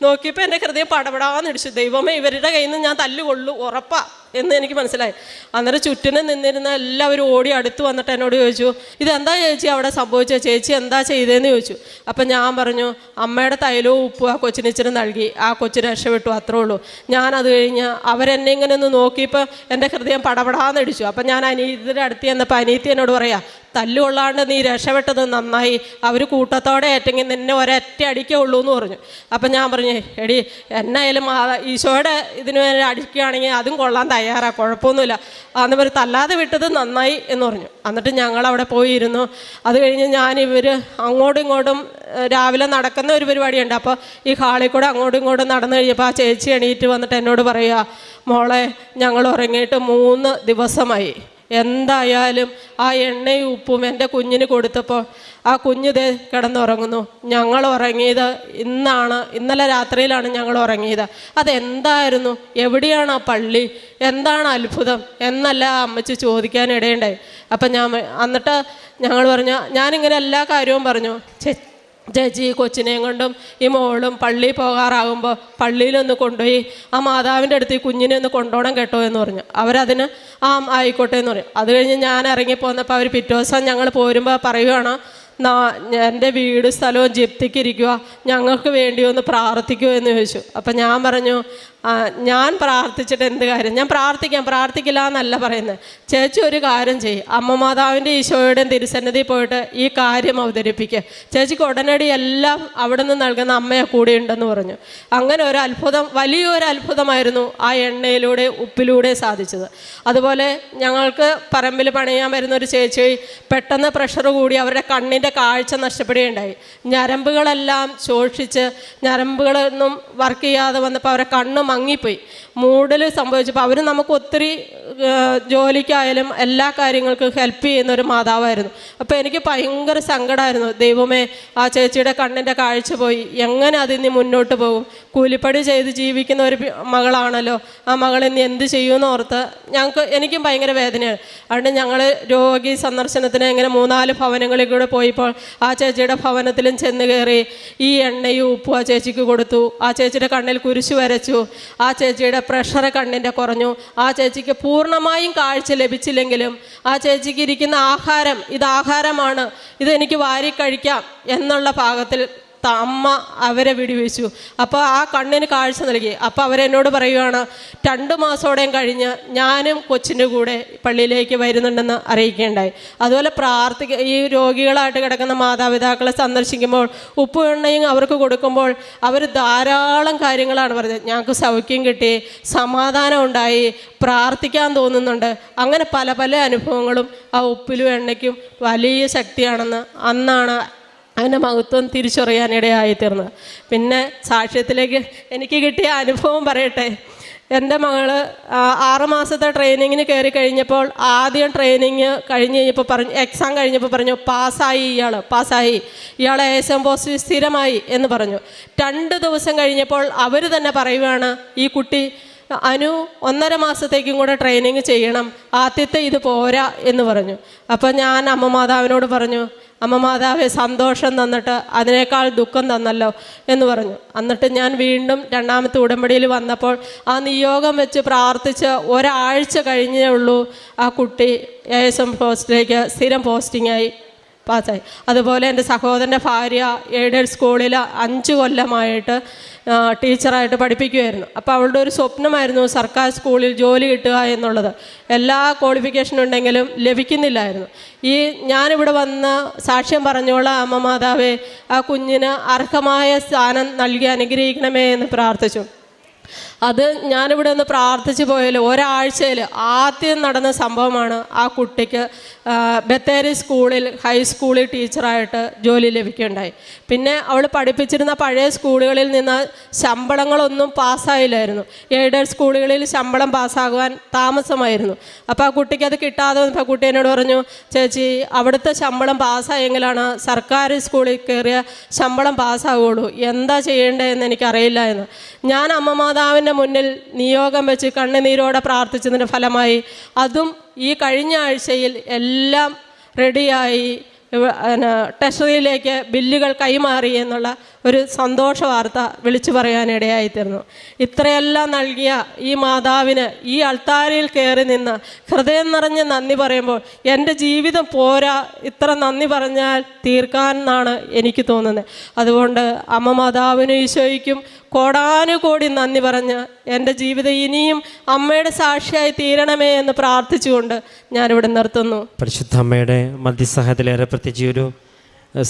Speaker 1: നോക്കിയപ്പോൾ എൻ്റെ ഹൃദയം പടപടാന്നിടിച്ചു. ദൈവമേ, ഇവരുടെ കയ്യിൽ നിന്ന് ഞാൻ തല്ലുകൊള്ളു ഉറപ്പാ എന്ന് എനിക്ക് മനസ്സിലായി. അന്നേരം ചുറ്റിനും നിന്നിരുന്ന എല്ലാവരും ഓടി അടുത്ത് വന്നിട്ട് എന്നോട് ചോദിച്ചു, ഇതെന്താ ചേച്ചി അവിടെ സംഭവിച്ചത്, ചേച്ചി എന്താ ചെയ്തതെന്ന് ചോദിച്ചു. അപ്പം ഞാൻ പറഞ്ഞു, അമ്മയുടെ തൈലവും ഉപ്പും ആ കൊച്ചിനിച്ചിരി നൽകി, ആ കൊച്ചിന് രക്ഷപ്പെട്ടു, അത്രേ ഉള്ളൂ. ഞാനത് കഴിഞ്ഞ് അവരെന്നെ ഇങ്ങനെ ഒന്ന് നോക്കിയപ്പോൾ എൻ്റെ ഹൃദയം പടപടാന്നിടിച്ചു. അപ്പം ഞാൻ അനീതിയുടെ അടുത്ത് ചെന്നപ്പോൾ അനീതി എന്നോട് പറയാം, തല്ലുകൊള്ളാണ്ട് നീ രക്ഷപ്പെട്ടത് നന്നായി, അവർ കൂട്ടത്തോടെ ഏറ്റെങ്കിൽ നിന്നെ ഒരൊറ്റ അടിക്കേ ഉള്ളൂ എന്ന് പറഞ്ഞു. അപ്പം ഞാൻ പറഞ്ഞു, എടി എന്നായാലും ഈശോയുടെ ഇതിന് വേണ്ടി അടിക്കുകയാണെങ്കിൽ അതും കൊള്ളാൻ തയ്യാറാ, കുഴപ്പമൊന്നുമില്ല, അന്ന് ഇവർ തല്ലാതെ വിട്ടത് നന്നായി എന്ന് പറഞ്ഞു. എന്നിട്ട് ഞങ്ങളവിടെ പോയിരുന്നു. അത് കഴിഞ്ഞ് ഇവർ അങ്ങോട്ടും ഇങ്ങോട്ടും രാവിലെ നടക്കുന്ന ഒരു പരിപാടിയുണ്ട്. അപ്പോൾ ഈ ഹാളിൽ കൂടെ അങ്ങോട്ടും ഇങ്ങോട്ടും നടന്നു കഴിഞ്ഞപ്പോൾ ആ ചേച്ചി എണീറ്റ് വന്നിട്ട് എന്നോട് പറയുക, മോളെ, ഞങ്ങൾ ഉറങ്ങിയിട്ട് 3 ദിവസമായി, എന്തായാലും ആ എണ്ണയും ഉപ്പും എൻ്റെ കുഞ്ഞിന് കൊടുത്തപ്പോൾ ആ കുഞ്ഞിതേ കിടന്നുറങ്ങുന്നു. ഞങ്ങൾ ഉറങ്ങിയത് ഇന്നലെ രാത്രിയിലാണ് ഞങ്ങൾ ഉറങ്ങിയത്. അതെന്തായിരുന്നു, എവിടെയാണ് ആ പള്ളി, എന്താണ് അത്ഭുതം എന്നല്ല അമ്മച്ചി ചോദിക്കാൻ ഇടയുണ്ടായി. അപ്പം എന്നിട്ട് ഞങ്ങൾ പറഞ്ഞു, ഞാനിങ്ങനെ എല്ലാ കാര്യവും പറഞ്ഞു, ചേച്ചി കൊച്ചിനെയും കൊണ്ടും ഈ മോളും പള്ളിയിൽ പോകാറാകുമ്പോൾ പള്ളിയിലൊന്ന് കൊണ്ടുപോയി ആ മാതാവിൻ്റെ അടുത്ത് ഈ കുഞ്ഞിനെ ഒന്ന് കൊണ്ടുപോകണം കേട്ടോ എന്ന് പറഞ്ഞു. അവരതിന് ആയിക്കോട്ടെ എന്ന് പറയും. അത് കഴിഞ്ഞ് ഞാൻ ഇറങ്ങിപ്പോന്നപ്പോൾ അവർ പിറ്റേ ദിവസം ഞങ്ങൾ പോരുമ്പോൾ പറയുകയാണ്, എൻ്റെ വീട് സ്ഥലവും ജപ്തിക്കിരിക്കുക, ഞങ്ങൾക്ക് വേണ്ടി ഒന്ന് പ്രാർത്ഥിക്കുമോ എന്ന് ചോദിച്ചു. അപ്പം ഞാൻ പറഞ്ഞു, ഞാൻ പ്രാർത്ഥിച്ചിട്ട് എന്ത് കാര്യം, ഞാൻ പ്രാർത്ഥിക്കില്ല എന്നല്ല പറയുന്നത്. ചേച്ചി ഒരു കാര്യം ചെയ്യും, അമ്മ മാതാവിൻ്റെ ഈശോയുടെയും തിരുസന്നിധി പോയിട്ട് ഈ കാര്യം അവതരിപ്പിക്കുക, ചേച്ചിക്ക് ഉടനടി എല്ലാം അവിടെ നിന്ന് നൽകുന്ന അമ്മയെ കൂടെ ഉണ്ടെന്ന് പറഞ്ഞു. അങ്ങനെ ഒരു അത്ഭുതം, വലിയൊരു അത്ഭുതമായിരുന്നു ആ എണ്ണയിലൂടെ ഉപ്പിലൂടെ സാധിച്ചത്. അതുപോലെ ഞങ്ങൾക്ക് പറമ്പിൽ പണിയാൻ വരുന്നൊരു ചേച്ചി പെട്ടെന്ന് പ്രഷർ കൂടി അവരുടെ കണ്ണിൻ്റെ കാഴ്ച നഷ്ടപ്പെടുകയുണ്ടായി. ഞരമ്പുകളെല്ലാം ശോഷിച്ച് ഞരമ്പുകളൊന്നും വർക്ക് ചെയ്യാതെ വന്നപ്പോൾ അവരുടെ കണ്ണ് മങ്ങിപ്പോയി. മൂടൽ സംഭവിച്ചപ്പോൾ അവർ നമുക്ക് ഒത്തിരി ജോലിക്കായാലും എല്ലാ കാര്യങ്ങൾക്കും ഹെൽപ്പ് ചെയ്യുന്നൊരു മാതാവായിരുന്നു. അപ്പോൾ എനിക്ക് ഭയങ്കര സങ്കടമായിരുന്നു. ദൈവമേ, ആ ചേച്ചിയുടെ കണ്ണിൻ്റെ കാഴ്ച പോയി, എങ്ങനെ അതിന് മുന്നോട്ട് പോകും? കൂലിപ്പണി ചെയ്ത് ജീവിക്കുന്ന ഒരു മകളാണല്ലോ, ആ മകൾ ഇനി എന്ത് ചെയ്യുമെന്ന് ഓർത്ത് എനിക്കും ഭയങ്കര വേദനയാണ്. അതുകൊണ്ട് ഞങ്ങൾ രോഗി സന്ദർശനത്തിന് ഇങ്ങനെ 3-4 ഭവനങ്ങളിൽ കൂടെ പോയപ്പോൾ ആ ചേച്ചിയുടെ ഭവനത്തിലും ചെന്ന് കയറി ഈ എണ്ണയും ഉപ്പും ആ ചേച്ചിക്ക് കൊടുത്തു. ആ ചേച്ചിയുടെ കണ്ണിൽ കുരിശ് വരച്ചു. ആ ചേച്ചിയുടെ പ്രഷർ കണ്ണിൻ്റെ കുറഞ്ഞു. ആ ചേച്ചിക്ക് പൂർണ്ണമായും കാഴ്ച ലഭിച്ചില്ലെങ്കിലും ആ ചേച്ചിക്ക് ഇരിക്കുന്ന ആഹാരം, ഇത് ആഹാരമാണ്, ഇതെനിക്ക് വാരി കഴിക്കാം എന്നുള്ള പാകത്തിൽ അമ്മ അവരെ വിടുവിച്ചു. അപ്പോൾ ആ കണ്ണിന് കാഴ്ച നൽകി. അപ്പോൾ അവരെന്നോട് പറയുകയാണ്, 2 മാസത്തോടെയും കഴിഞ്ഞ് ഞാനും കൊച്ചിൻ്റെ കൂടെ പള്ളിയിലേക്ക് വരുന്നുണ്ടെന്ന് അറിയിക്കുകയുണ്ടായി. അതുപോലെ ഈ രോഗികളായിട്ട് കിടക്കുന്ന മാതാപിതാക്കളെ സന്ദർശിക്കുമ്പോൾ ഉപ്പും എണ്ണയും അവർക്ക് കൊടുക്കുമ്പോൾ അവർ ധാരാളം കാര്യങ്ങളാണ് പറഞ്ഞത്. ഞങ്ങൾക്ക് സൗഖ്യം കിട്ടി, സമാധാനം ഉണ്ടായി, പ്രാർത്ഥിക്കാൻ തോന്നുന്നുണ്ട്. അങ്ങനെ പല പല അനുഭവങ്ങളും ആ ഉപ്പിലും എണ്ണയ്ക്കും വലിയ ശക്തിയാണെന്ന് അന്നാണ് അതിൻ്റെ മഹത്വം തിരിച്ചറിയാനിടയായിത്തീർന്നത്. പിന്നെ സാക്ഷ്യത്തിലേക്ക് എനിക്ക് കിട്ടിയ അനുഭവം പറയട്ടെ. എൻ്റെ മകള് 6 മാസത്തെ ട്രെയിനിങ്ങിന് കയറി കഴിഞ്ഞപ്പോൾ ആദ്യം ട്രെയിനിങ് കഴിഞ്ഞ് കഴിഞ്ഞപ്പോൾ എക്സാം കഴിഞ്ഞപ്പോൾ പറഞ്ഞു പാസ്സായി, ഇയാൾ ASM പോസ്റ്റ് സ്ഥിരമായി എന്ന് പറഞ്ഞു. 2 ദിവസം കഴിഞ്ഞപ്പോൾ അവർ തന്നെ പറയുകയാണ്, ഈ കുട്ടി 1.5 മാസത്തേക്കും കൂടെ ട്രെയിനിങ് ചെയ്യണം, ആദ്യത്തെ ഇത് പോരാ എന്ന് പറഞ്ഞു. അപ്പോൾ ഞാൻ അമ്മ മാതാവിനോട് പറഞ്ഞു, അമ്മ മാതാവെ, സന്തോഷം തന്നിട്ട് അതിനേക്കാൾ ദുഃഖം തന്നല്ലോ എന്ന് പറഞ്ഞു. എന്നിട്ട് ഞാൻ വീണ്ടും 2ാമത്തെ ഉടമ്പടിയിൽ വന്നപ്പോൾ ആ നിയോഗം വെച്ച് പ്രാർത്ഥിച്ച് ഒരാഴ്ച കഴിഞ്ഞേ ഉള്ളൂ ആ കുട്ടി ASM പോസ്റ്റിലേക്ക് സ്ഥിരം പോസ്റ്റിങ്ങായി പാസ്സായി. അതുപോലെ എൻ്റെ സഹോദരൻ്റെ ഭാര്യ എയ്ഡഡ് സ്കൂളിൽ 5 കൊല്ലമായിട്ട് ടീച്ചറായിട്ട് പഠിപ്പിക്കുമായിരുന്നു. അപ്പോൾ അവളുടെ ഒരു സ്വപ്നമായിരുന്നു സർക്കാർ സ്കൂളിൽ ജോലി കിട്ടുക എന്നുള്ളത്. എല്ലാ ക്വാളിഫിക്കേഷനും ഉണ്ടെങ്കിലും ലഭിക്കുന്നില്ലായിരുന്നു. ഞാനിവിടെ വന്ന് സാക്ഷ്യം പറഞ്ഞോളാം, അമ്മ മാതാവേ, ആ കുഞ്ഞിന് അർഹമായ സ്ഥാനം നൽകി അനുഗ്രഹിക്കണമേ എന്ന് പ്രാർത്ഥിച്ചു. അത് ഞാനിവിടെ ഒന്ന് പ്രാർത്ഥിച്ചു പോയാൽ ഒരാഴ്ചയിൽ ആദ്യം നടന്ന സംഭവമാണ് ആ കുട്ടിക്ക് ബത്തേരി സ്കൂളിൽ ഹൈസ്കൂളിൽ ടീച്ചറായിട്ട് ജോലി ലഭിക്കുകയുണ്ടായി. പിന്നെ അവൾ പഠിപ്പിച്ചിരുന്ന പഴയ സ്കൂളുകളിൽ നിന്ന് ശമ്പളങ്ങളൊന്നും പാസ്സായില്ലായിരുന്നു. എയ്ഡഡ് സ്കൂളുകളിൽ ശമ്പളം പാസ്സാകുവാൻ താമസമായിരുന്നു. അപ്പോൾ ആ കുട്ടിക്ക് അത് കിട്ടാതെ വന്നപ്പോൾ കുട്ടി എന്നോട് പറഞ്ഞു, ചേച്ചി, അവിടുത്തെ ശമ്പളം പാസ്സായെങ്കിലാണ് സർക്കാർ സ്കൂളിൽ കയറിയ ശമ്പളം പാസ്സാകുള്ളൂ, എന്താ ചെയ്യേണ്ടതെന്ന് എനിക്കറിയില്ല എന്ന്. ഞാൻ അമ്മ മാതാവിൻ്റെ മുന്നിൽ നിയോഗം വെച്ച് കണ്ണുനീരോടെ പ്രാർത്ഥിച്ചതിൻ്റെ ഫലമായി അതും ഈ കഴിഞ്ഞ ആഴ്ചയിൽ എല്ലാം റെഡിയായി ട്രഷറിയിലേക്ക് ബില്ലുകൾ കൈമാറി എന്നുള്ള ഒരു സന്തോഷ വാർത്ത വിളിച്ചു പറയാനിടയായിത്തീർന്നു. ഇത്രയെല്ലാം നൽകിയ ഈ മാതാവിന് ഈ അൾത്താരയിൽ കയറി നിന്ന് ഹൃദയം നിറഞ്ഞ് നന്ദി പറയുമ്പോൾ എൻ്റെ ജീവിതം പോരാ, ഇത്ര നന്ദി പറഞ്ഞാൽ തീർക്കാനെന്നാണ് എനിക്ക് തോന്നുന്നത്. അതുകൊണ്ട് അമ്മ മാതാവിനും ഈശോയ്ക്കും കോടാനുകോടി നന്ദി പറഞ്ഞ് എൻ്റെ ജീവിതം ഇനിയും അമ്മയുടെ സാക്ഷിയായി തീരണമേ എന്ന് പ്രാർത്ഥിച്ചുകൊണ്ട് ഞാനിവിടെ നിർത്തുന്നു.
Speaker 2: പരിശുദ്ധ അമ്മയുടെ മധ്യസഹായത്തിലേറെ പ്രത്യേകിച്ച് ഒരു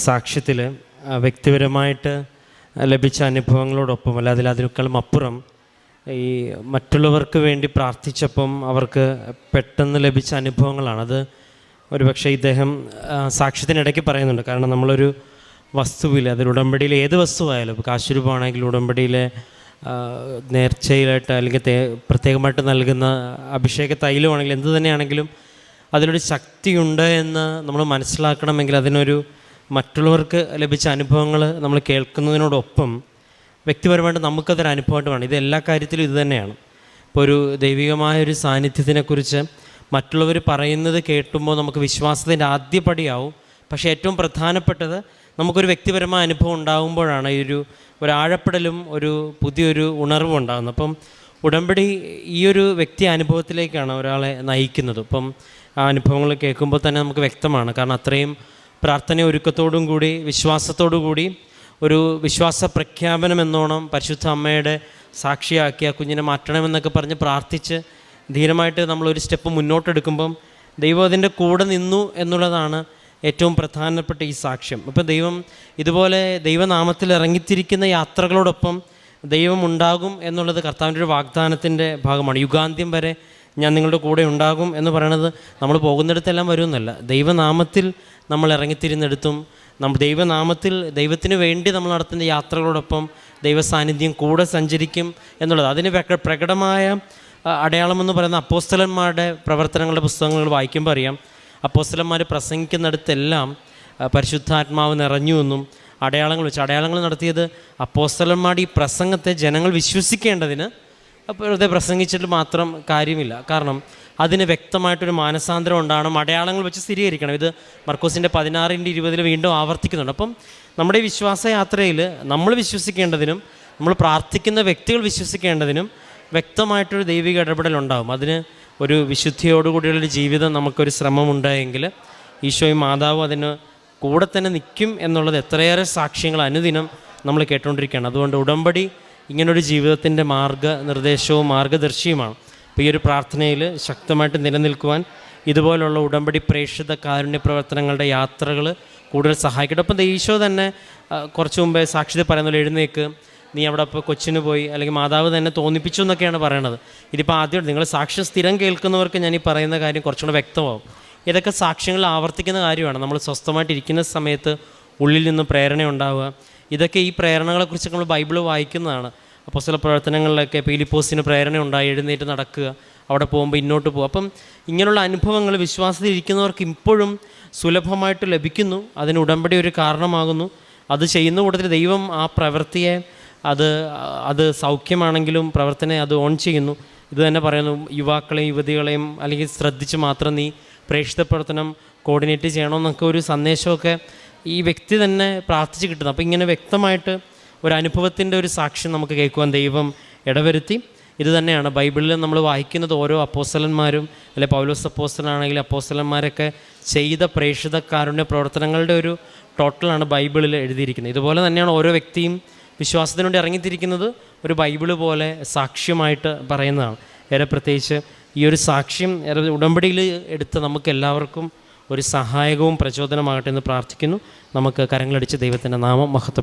Speaker 2: സാക്ഷ്യത്തിൽ വ്യക്തിപരമായിട്ട് ലഭിച്ച അനുഭവങ്ങളോടൊപ്പം അല്ലാതെ അതിനേക്കാളും അപ്പുറം ഈ മറ്റുള്ളവർക്ക് വേണ്ടി പ്രാർത്ഥിച്ചപ്പം അവർക്ക് പെട്ടെന്ന് ലഭിച്ച അനുഭവങ്ങളാണ്. അത് ഒരുപക്ഷെ ഇദ്ദേഹം സാക്ഷ്യത്തിനിടയ്ക്ക് പറയുന്നുണ്ട്. കാരണം നമ്മളൊരു വസ്തുവിൽ, അതിൽ ഉടമ്പടിയിൽ ഏത് വസ്തുവായാലും, കാശുരൂപമാണെങ്കിൽ ഉടമ്പടിയിലെ നേർച്ചയിലായിട്ട് അല്ലെങ്കിൽ പ്രത്യേകമായിട്ട് നൽകുന്ന അഭിഷേക തൈലമാണെങ്കിലും എന്ത് തന്നെയാണെങ്കിലും അതിലൊരു ശക്തിയുണ്ട് എന്ന് നമ്മൾ മനസ്സിലാക്കണമെങ്കിൽ അതിനൊരു മറ്റുള്ളവർക്ക് ലഭിച്ച അനുഭവങ്ങൾ നമ്മൾ കേൾക്കുന്നതിനോടൊപ്പം വ്യക്തിപരമായിട്ട് നമുക്കതൊരു അനുഭവമായിട്ട് വേണം. ഇത് എല്ലാ കാര്യത്തിലും ഇത് തന്നെയാണ്. ഇപ്പോൾ ഒരു ദൈവികമായൊരു സാന്നിധ്യത്തിനെക്കുറിച്ച് മറ്റുള്ളവർ പറയുന്നത് കേട്ടുമ്പോൾ നമുക്ക് വിശ്വാസത്തിൻ്റെ ആദ്യപടിയാവും. പക്ഷേ ഏറ്റവും പ്രധാനപ്പെട്ടത് നമുക്കൊരു വ്യക്തിപരമായ അനുഭവം ഉണ്ടാകുമ്പോഴാണ് ഒരു ആഴപ്പെടലും ഒരു പുതിയൊരു ഉണർവും ഉണ്ടാകുന്നത്. അപ്പം ഉടമ്പടി ഈ ഒരു വ്യക്തി അനുഭവത്തിലേക്കാണ് ഒരാളെ നയിക്കുന്നത്. അപ്പം ആ അനുഭവങ്ങൾ കേൾക്കുമ്പോൾ തന്നെ നമുക്ക് വ്യക്തമാണ്. കാരണം അത്രയും പ്രാർത്ഥന ഒരുക്കത്തോടും കൂടി വിശ്വാസത്തോടു കൂടി ഒരു വിശ്വാസ പ്രഖ്യാപനം എന്നോണം പരിശുദ്ധ അമ്മയുടെ സാക്ഷിയാക്കി ആ കുഞ്ഞിനെ മാറ്റണമെന്നൊക്കെ പറഞ്ഞ് പ്രാർത്ഥിച്ച് ധീരമായിട്ട് നമ്മളൊരു സ്റ്റെപ്പ് മുന്നോട്ടെടുക്കുമ്പം ദൈവം അതിൻ്റെ കൂടെ നിന്നു എന്നുള്ളതാണ് ഏറ്റവും പ്രധാനപ്പെട്ട ഈ സാക്ഷ്യം. ഇപ്പം ദൈവം ഇതുപോലെ ദൈവനാമത്തിൽ ഇറങ്ങിത്തിരിക്കുന്ന യാത്രകളോടൊപ്പം ദൈവം ഉണ്ടാകും എന്നുള്ളത് കർത്താവിൻ്റെ ഒരു വാഗ്ദാനത്തിൻ്റെ ഭാഗമാണ്. യുഗാന്ത്യം വരെ ഞാൻ നിങ്ങളുടെ കൂടെ ഉണ്ടാകും എന്ന് പറയണത് നമ്മൾ പോകുന്നിടത്തെല്ലാം വരുമെന്നല്ല, ദൈവനാമത്തിൽ നമ്മൾ ഇറങ്ങിത്തിരുന്നിടത്തും ദൈവനാമത്തിൽ ദൈവത്തിന് വേണ്ടി നമ്മൾ നടത്തുന്ന യാത്രകളോടൊപ്പം ദൈവസാന്നിധ്യം കൂടെ സഞ്ചരിക്കും എന്നുള്ളത്. അതിന് പ്രകടമായ അടയാളമെന്ന് പറയുന്ന അപ്പോസ്തലന്മാരുടെ പ്രവർത്തനങ്ങളുടെ പുസ്തകങ്ങൾ വായിക്കുമ്പോൾ അറിയാം. അപ്പോസ്തലന്മാർ പ്രസംഗിക്കുന്നിടത്തെല്ലാം പരിശുദ്ധാത്മാവ് നിറഞ്ഞു എന്നും അടയാളങ്ങൾ നടത്തിയത് അപ്പോസ്തലന്മാരുടെ ഈ പ്രസംഗത്തെ ജനങ്ങൾ വിശ്വസിക്കേണ്ടതിന് വെറുതെ പ്രസംഗിച്ചിട്ട് മാത്രം കാര്യമില്ല. കാരണം അതിന് വ്യക്തമായിട്ടൊരു മാനസാന്തരം ഉണ്ടാകണം, അടയാളങ്ങൾ വെച്ച് സ്ഥിരീകരിക്കണം. ഇത് മർക്കോസിൻ്റെ 16:20 വീണ്ടും ആവർത്തിക്കുന്നുണ്ട്. അപ്പം നമ്മുടെ ഈ വിശ്വാസയാത്രയിൽ നമ്മൾ വിശ്വസിക്കേണ്ടതിനും നമ്മൾ പ്രാർത്ഥിക്കുന്ന വ്യക്തികൾ വിശ്വസിക്കേണ്ടതിനും വ്യക്തമായിട്ടൊരു ദൈവിക ഇടപെടലുണ്ടാകും. അതിന് ഒരു വിശുദ്ധിയോടുകൂടിയുള്ളൊരു ജീവിതം നമുക്കൊരു ശ്രമമുണ്ടായെങ്കിൽ ഈശോയും മാതാവും അതിന് കൂടെ തന്നെ നിൽക്കും എന്നുള്ളത് എത്രയേറെ സാക്ഷ്യങ്ങൾ അനുദിനം നമ്മൾ കേട്ടുകൊണ്ടിരിക്കുകയാണ്. അതുകൊണ്ട് ഉടമ്പടി ഇങ്ങനൊരു ജീവിതത്തിൻ്റെ മാർഗ്ഗനിർദ്ദേശവും മാർഗ്ഗദർശിയുമാണ്. അപ്പോൾ ഈ ഒരു പ്രാർത്ഥനയിൽ ശക്തമായിട്ട് നിലനിൽക്കുവാൻ ഇതുപോലുള്ള ഉടമ്പടി പ്രേക്ഷിത കാരുണ്യ പ്രവർത്തനങ്ങളുടെ യാത്രകൾ കൂടുതൽ സഹായിക്കട്ടെ. അപ്പം ഈശോ തന്നെ കുറച്ച് മുമ്പേ സാക്ഷ്യത പറയുന്നത് എഴുന്നേക്ക്, നീ അവിടെ ഇപ്പോൾ കൊച്ചിന് പോയി, അല്ലെങ്കിൽ മാതാവ് തന്നെ തോന്നിപ്പിച്ചു എന്നൊക്കെയാണ് പറയണത്. ഇതിപ്പോൾ ആദ്യം നിങ്ങൾ സാക്ഷ്യം സ്ഥിരം കേൾക്കുന്നവർക്ക് ഞാൻ ഈ പറയുന്ന കാര്യം കുറച്ചുകൂടെ വ്യക്തമാവും. ഇതൊക്കെ സാക്ഷ്യങ്ങൾ ആവർത്തിക്കുന്ന കാര്യമാണ്. നമ്മൾ സ്വസ്ഥമായിട്ടിരിക്കുന്ന സമയത്ത് ഉള്ളിൽ നിന്ന് പ്രേരണ ഉണ്ടാവുക, ഇതൊക്കെ ഈ പ്രേരണകളെക്കുറിച്ച് നമ്മൾ ബൈബിൾ വായിക്കുന്നതാണ്. അപ്പോസ്തല പ്രവർത്തനങ്ങളിലൊക്കെ പീലിപ്പോസിന് പ്രേരണ ഉണ്ടായി, എഴുന്നേറ്റ് നടക്കുക, അവിടെ പോകുമ്പോൾ ഇന്നോട്ട് പോകും. അപ്പം ഇങ്ങനെയുള്ള അനുഭവങ്ങൾ വിശ്വാസത്തിലിരിക്കുന്നവർക്ക് ഇപ്പോഴും സുലഭമായിട്ട് ലഭിക്കുന്നു. അതിന് ഉടമ്പടി ഒരു കാരണമാകുന്നു. അത് ചെയ്യുന്ന കൂട്ടത്തിൽ ദൈവം ആ പ്രവൃത്തിയെ അത് സൗഖ്യമാണെങ്കിലും പ്രവർത്തനം അത് ഓൺ ചെയ്യുന്നു. ഇത് തന്നെ പറയുന്നു, യുവാക്കളെയും യുവതികളെയും അല്ലെങ്കിൽ ശ്രദ്ധിച്ച് മാത്രം നീ പ്രേക്ഷിത പ്രവർത്തനം കോർഡിനേറ്റ് ചെയ്യണമെന്നൊക്കെ ഒരു സന്ദേശമൊക്കെ ഈ വ്യക്തി തന്നെ പ്രാർത്ഥിച്ച് കിട്ടുന്നു. അപ്പോൾ ഇങ്ങനെ വ്യക്തമായിട്ട് ഒരു അനുഭവത്തിൻ്റെ ഒരു സാക്ഷ്യം നമുക്ക് കേൾക്കുവാൻ ദൈവം ഇടവരുത്തി. ഇത് തന്നെയാണ് ബൈബിളിൽ നമ്മൾ വായിക്കുന്നത്. ഓരോ അപ്പോസ്തലന്മാരും അല്ലെ പൗലോസ് അപ്പോസ്തലനാണെങ്കിൽ അപ്പോസ്തലന്മാരൊക്കെ ചെയ്ത പ്രേക്ഷിത കാരുണ്യ പ്രവർത്തനങ്ങളുടെ ഒരു ടോട്ടലാണ് ബൈബിളിൽ എഴുതിയിരിക്കുന്നത്. ഇതുപോലെ തന്നെയാണ് ഓരോ വ്യക്തിയും വിശ്വാസത്തിന് വേണ്ടി ഇറങ്ങിത്തിരിക്കുന്നത് ഒരു ബൈബിള് പോലെ സാക്ഷ്യമായിട്ട് പറയുന്നതാണ്. ഏറെ പ്രത്യേകിച്ച് ഈ ഒരു സാക്ഷ്യം ഉടമ്പടിയിൽ എടുത്ത് നമുക്ക് എല്ലാവർക്കും ഒരു സഹായകവും പ്രചോദനമാകട്ടെ എന്ന് പ്രാർത്ഥിക്കുന്നു. നമുക്ക് കരങ്ങളടിച്ച് ദൈവത്തിൻ്റെ നാമം മഹത്വപ്പെടുത്താം.